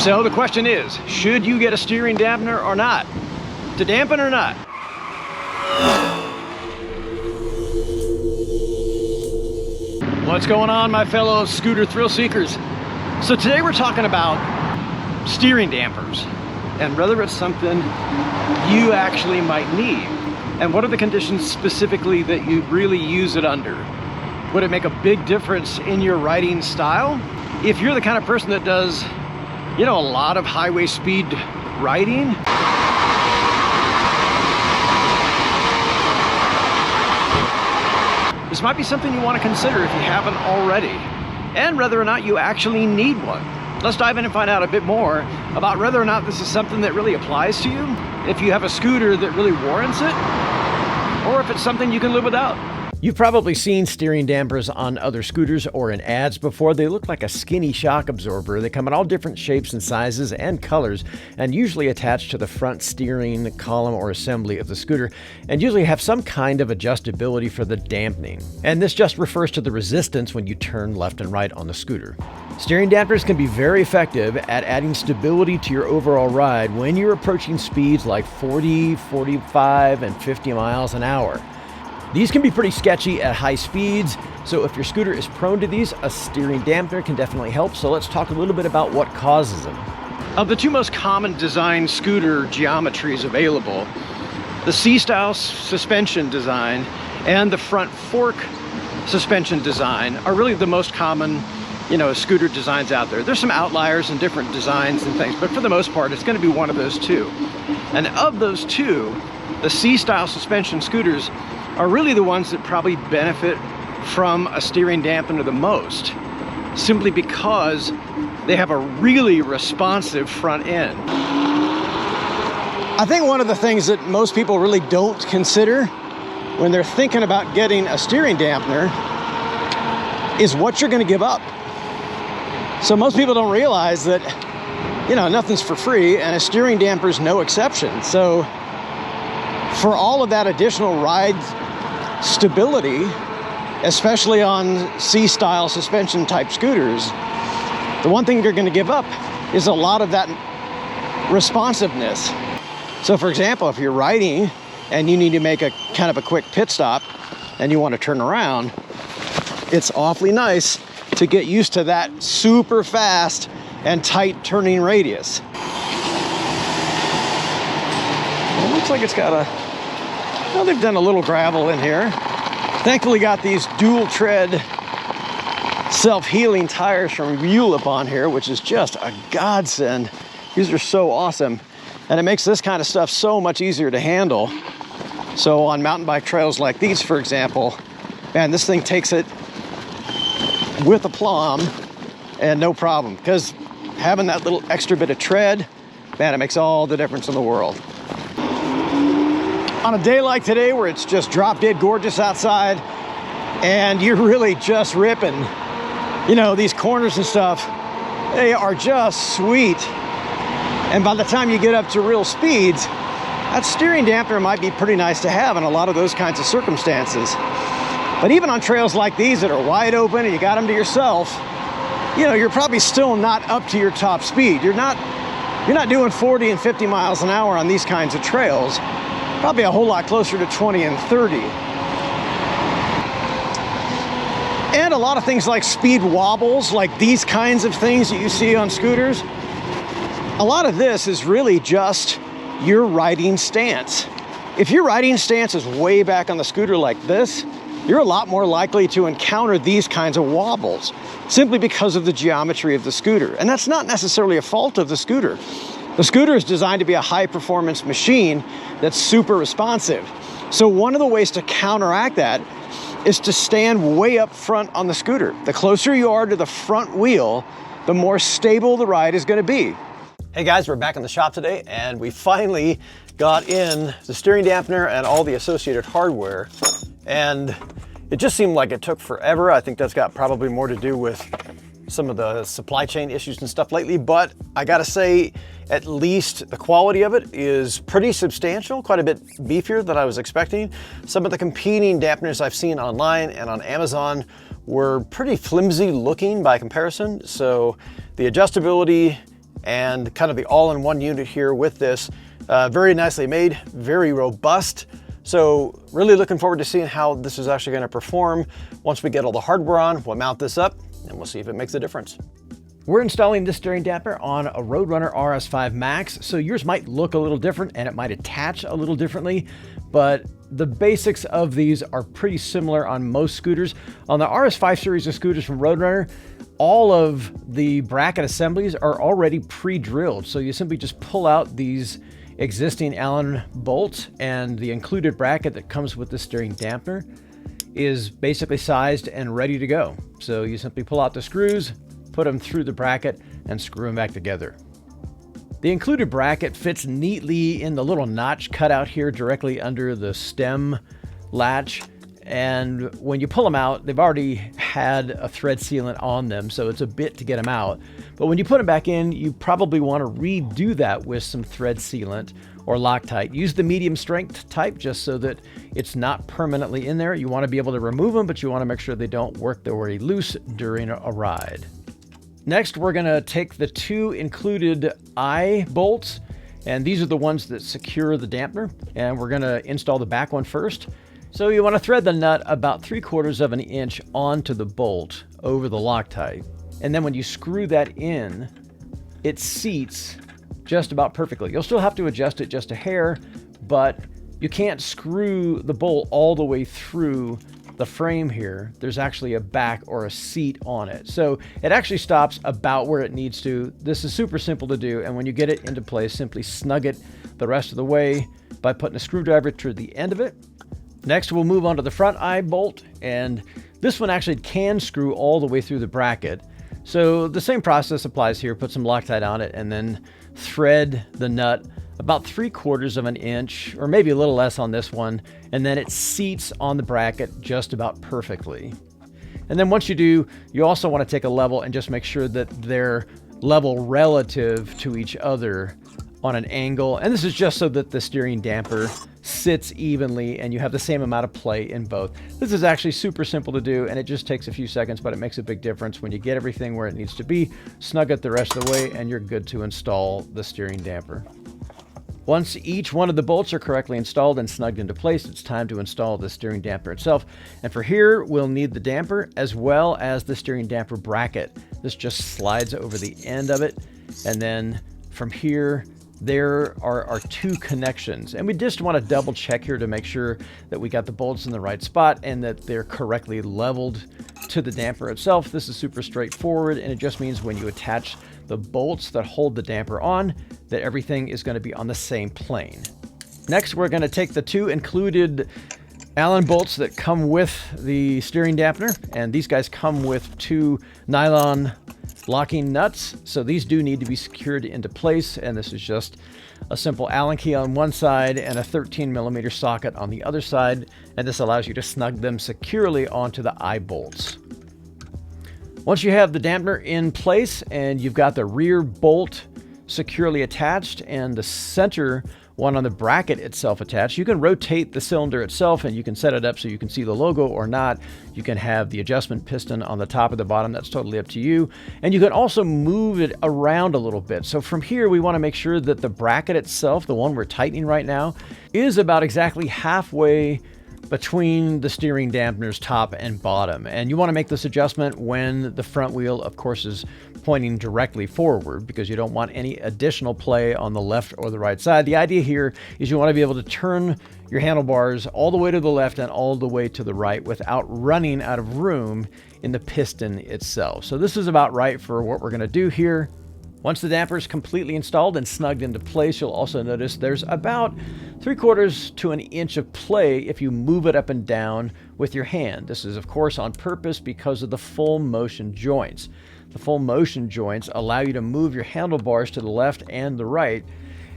So the question is, should you get a steering dampener or not? To dampen or not? What's going on, my fellow scooter thrill seekers? So today we're talking about steering dampers and whether it's something you actually might need. And what are the conditions specifically that you really use it under? Would it make a big difference in your riding style? If you're the kind of person that does, you know, a lot of highway speed riding, this might be something you want to consider if you haven't already, and whether or not you actually need one. Let's dive in and find out a bit more about whether or not this is something that really applies to you, if you have a scooter that really warrants it, or if it's something you can live without. You've probably seen steering dampers on other scooters or in ads before. They look like a skinny shock absorber. They come in all different shapes and sizes and colors, and usually attached to the front steering column or assembly of the scooter, and usually have some kind of adjustability for the dampening. And this just refers to the resistance when you turn left and right on the scooter. Steering dampers can be very effective at adding stability to your overall ride when you're approaching speeds like 40, 45, and 50 miles an hour. These can be pretty sketchy at high speeds, so if your scooter is prone to these, a steering dampener can definitely help. So let's talk a little bit about what causes them. Of the two most common design scooter geometries available, the C-style suspension design and the front fork suspension design are really the most common, you know, scooter designs out there. There's some outliers and different designs and things, but for the most part, it's going to be one of those two. And of those two, the C-style suspension scooters are really the ones that probably benefit from a steering dampener the most, simply because they have a really responsive front end. I think one of the things that most people really don't consider when they're thinking about getting a steering dampener is what you're going to give up. So most people don't realize that, you know, nothing's for free, and a steering damper is no exception. So for all of that additional ride stability, especially on C-style suspension type scooters, the one thing you're going to give up is a lot of that responsiveness. So for example, if you're riding and you need to make a kind of a quick pit stop and you want to turn around, it's awfully nice to get used to that super fast and tight turning radius. It looks like it's got a, well, they've done a little gravel in here. Thankfully got these dual tread self-healing tires from ULIP on here, which is just a godsend. These are so awesome. And it makes this kind of stuff so much easier to handle. So on mountain bike trails like these, for example, man, this thing takes it with aplomb and no problem. Because having that little extra bit of tread, man, it makes all the difference in the world. On a day like today where it's just drop dead gorgeous outside and you're really just ripping, you know, these corners and stuff, they are just sweet. And by the time you get up to real speeds, that steering dampener might be pretty nice to have in a lot of those kinds of circumstances. But even on trails like these that are wide open and you got them to yourself, you know, you're probably still not up to your top speed. You're not doing 40 and 50 miles an hour on these kinds of trails. Probably a whole lot closer to 20 and 30. And a lot of things like speed wobbles, like these kinds of things that you see on scooters, a lot of this is really just your riding stance. If your riding stance is way back on the scooter like this, you're a lot more likely to encounter these kinds of wobbles simply because of the geometry of the scooter. And that's not necessarily a fault of the scooter. The scooter is designed to be a high-performance machine that's super responsive. So one of the ways to counteract that is to stand way up front on the scooter. The closer you are to the front wheel, the more stable the ride is going to be. Hey guys, we're back in the shop today, and we finally got in the steering dampener and all the associated hardware. And it just seemed like it took forever. I think that's got probably more to do with some of the supply chain issues and stuff lately, but I gotta say, at least the quality of it is pretty substantial, quite a bit beefier than I was expecting. Some of the competing dampeners I've seen online and on Amazon were pretty flimsy looking by comparison, so the adjustability and kind of the all-in-one unit here with this. Very nicely made, very robust. So really looking forward to seeing how this is actually going to perform once we get all the hardware on. We'll mount this up and we'll see if it makes a difference. We're installing this steering damper on a Roadrunner RS5 Max, so yours might look a little different and it might attach a little differently, but the basics of these are pretty similar on most scooters. On the RS5 series of scooters from Roadrunner, all of the bracket assemblies are already pre-drilled, so you simply just pull out these existing Allen bolts, and the included bracket that comes with the steering dampener is basically sized and ready to go. So you simply pull out the screws, put them through the bracket, and screw them back together. The included bracket fits neatly in the little notch cut out here directly under the stem latch. And when you pull them out, they've already had a thread sealant on them, so it's a bit to get them out. But when you put them back in, you probably want to redo that with some thread sealant or Loctite. Use the medium strength type just so that it's not permanently in there. You want to be able to remove them, but you want to make sure they don't work their way loose during a ride. Next, we're going to take the two included eye bolts, and these are the ones that secure the dampener, and we're going to install the back one first. So you want to thread the nut about 3/4 of an inch onto the bolt over the Loctite. And then when you screw that in, it seats just about perfectly. You'll still have to adjust it just a hair, but you can't screw the bolt all the way through the frame here. There's actually a back or a seat on it. So it actually stops about where it needs to. This is super simple to do, and when you get it into place, simply snug it the rest of the way by putting a screwdriver to the end of it. Next, we'll move on to the front eye bolt, and this one actually can screw all the way through the bracket. So the same process applies here. Put some Loctite on it and then thread the nut about 3/4 of an inch, or maybe a little less on this one, and then it seats on the bracket just about perfectly. And then once you do, you also want to take a level and just make sure that they're level relative to each other on an angle. And this is just so that the steering damper sits evenly and you have the same amount of play in both. This is actually super simple to do, and it just takes a few seconds, but it makes a big difference when you get everything where it needs to be. Snug it the rest of the way and you're good to install the steering damper. Once each one of the bolts are correctly installed and snugged into place, it's time to install the steering damper itself. And for here, we'll need the damper as well as the steering damper bracket. This just slides over the end of it. And then from here, there are our two connections. And we just want to double check here to make sure that we got the bolts in the right spot and that they're correctly leveled to the damper itself. This is super straightforward, and it just means when you attach the bolts that hold the damper on, that everything is going to be on the same plane. Next, we're going to take the two included Allen bolts that come with the steering dampener, and these guys come with two nylon locking nuts, so these do need to be secured into place, and this is just a simple Allen key on one side and a 13mm socket on the other side, and this allows you to snug them securely onto the eye bolts. Once you have the dampener in place and you've got the rear bolt securely attached and the center one on the bracket itself attached, you can rotate the cylinder itself and you can set it up so you can see the logo or not. You can have the adjustment piston on the top or the bottom. That's totally up to you. And you can also move it around a little bit. So from here, we want to make sure that the bracket itself, the one we're tightening right now, is about exactly halfway between the steering dampener's top and bottom. And you want to make this adjustment when the front wheel, of course, is pointing directly forward, because you don't want any additional play on the left or the right side. The idea here is you want to be able to turn your handlebars all the way to the left and all the way to the right without running out of room in the piston itself. So this is about right for what we're going to do here. Once the damper is completely installed and snugged into place, you'll also notice there's about 3/4 to an inch of play if you move it up and down with your hand. This is, of course, on purpose because of the full motion joints. The full motion joints allow you to move your handlebars to the left and the right,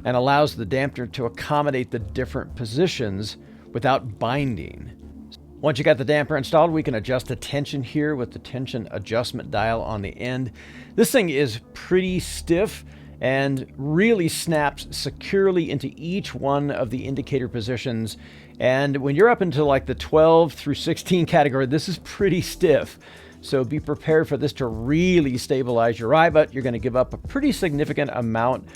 and allows the dampener to accommodate the different positions without binding. Once you got the damper installed, we can adjust the tension here with the tension adjustment dial on the end. This thing is pretty stiff and really snaps securely into each one of the indicator positions. And when you're up into like the 12 through 16 category, this is pretty stiff. So be prepared for this to really stabilize your ride, but you're going to give up a pretty significant amount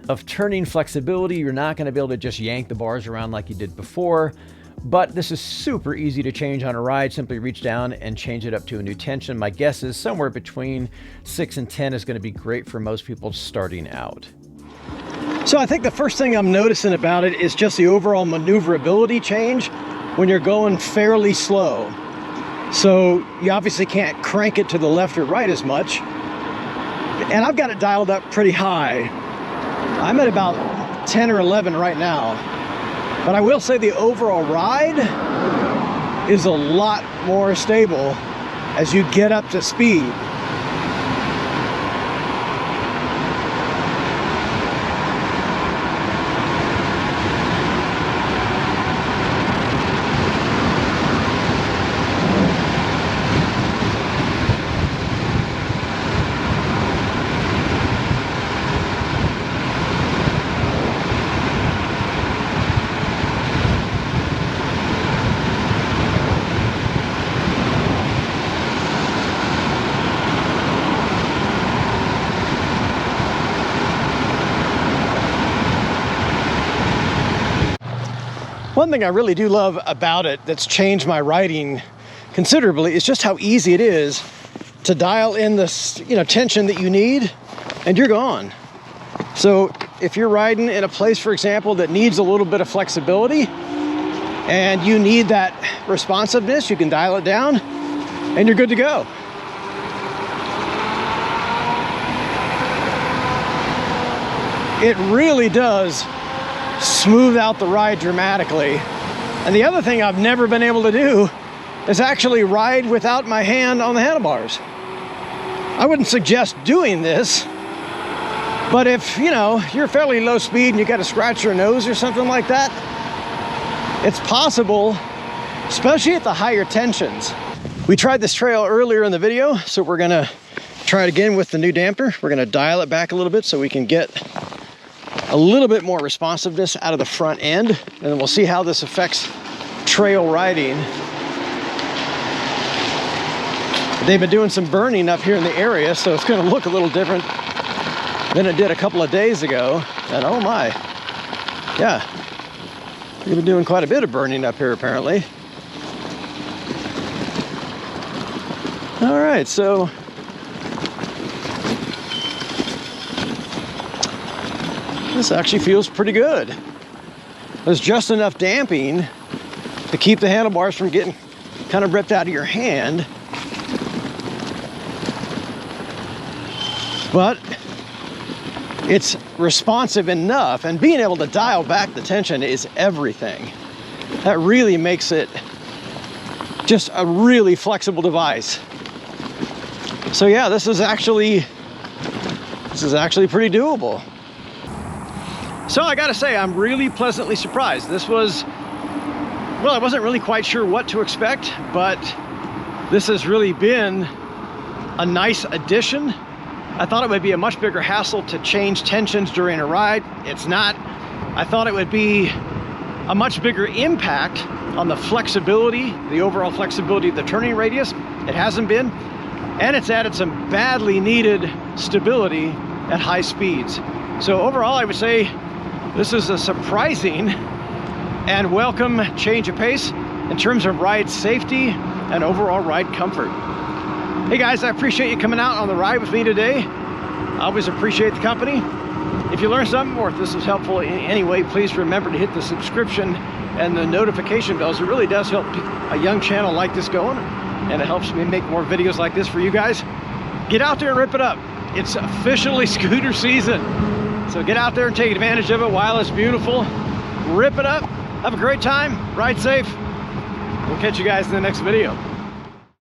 of turning flexibility. You're not going to be able to just yank the bars around like you did before, but this is super easy to change on a ride. Simply reach down and change it up to a new tension. My guess is somewhere between 6 and 10 is going to be great for most people starting out. So I think the first thing I'm noticing about it is just the overall maneuverability change when you're going fairly slow. So you obviously can't crank it to the left or right as much. And I've got it dialed up pretty high. I'm at about 10 or 11 right now. But I will say the overall ride is a lot more stable as you get up to speed. One thing I really do love about it that's changed my riding considerably is just how easy it is to dial in this, tension that you need, and you're gone. So if you're riding in a place, for example, that needs a little bit of flexibility and you need that responsiveness, you can dial it down and you're good to go. It really does smooth out the ride dramatically. And the other thing I've never been able to do is actually ride without my hand on the handlebars. I wouldn't suggest doing this, but if you're fairly low speed and you got to scratch your nose or something like that, it's possible, especially at the higher tensions. We tried this trail earlier in the video, so we're gonna try it again with the new dampener. We're gonna dial it back a little bit so we can get a little bit more responsiveness out of the front end, and then we'll see how this affects trail riding. They've been doing some burning up here in the area, so it's going to look a little different than it did a couple of days ago. And oh my, yeah, they've been doing quite a bit of burning up here apparently. All right, so this actually feels pretty good. There's just enough damping to keep the handlebars from getting kind of ripped out of your hand. But it's responsive enough, and being able to dial back the tension is everything. That really makes it just a really flexible device. So yeah, this is actually pretty doable. So I gotta say, I'm really pleasantly surprised. This was, well, I wasn't really quite sure what to expect, but this has really been a nice addition. I thought it would be a much bigger hassle to change tensions during a ride. It's not. I thought it would be a much bigger impact on the flexibility, the overall flexibility of the turning radius. It hasn't been, and it's added some badly needed stability at high speeds. So overall, I would say this is a surprising and welcome change of pace in terms of ride safety and overall ride comfort. Hey guys, I appreciate you coming out on the ride with me today. I always appreciate the company. If you learned something or if this was helpful in any way, please remember to hit the subscription and the notification bells. It really does help a young channel like this going, and it helps me make more videos like this for you guys. Get out there and rip it up. It's officially scooter season. So get out there and take advantage of it while it's beautiful. Rip it up. Have a great time. Ride safe. We'll catch you guys in the next video.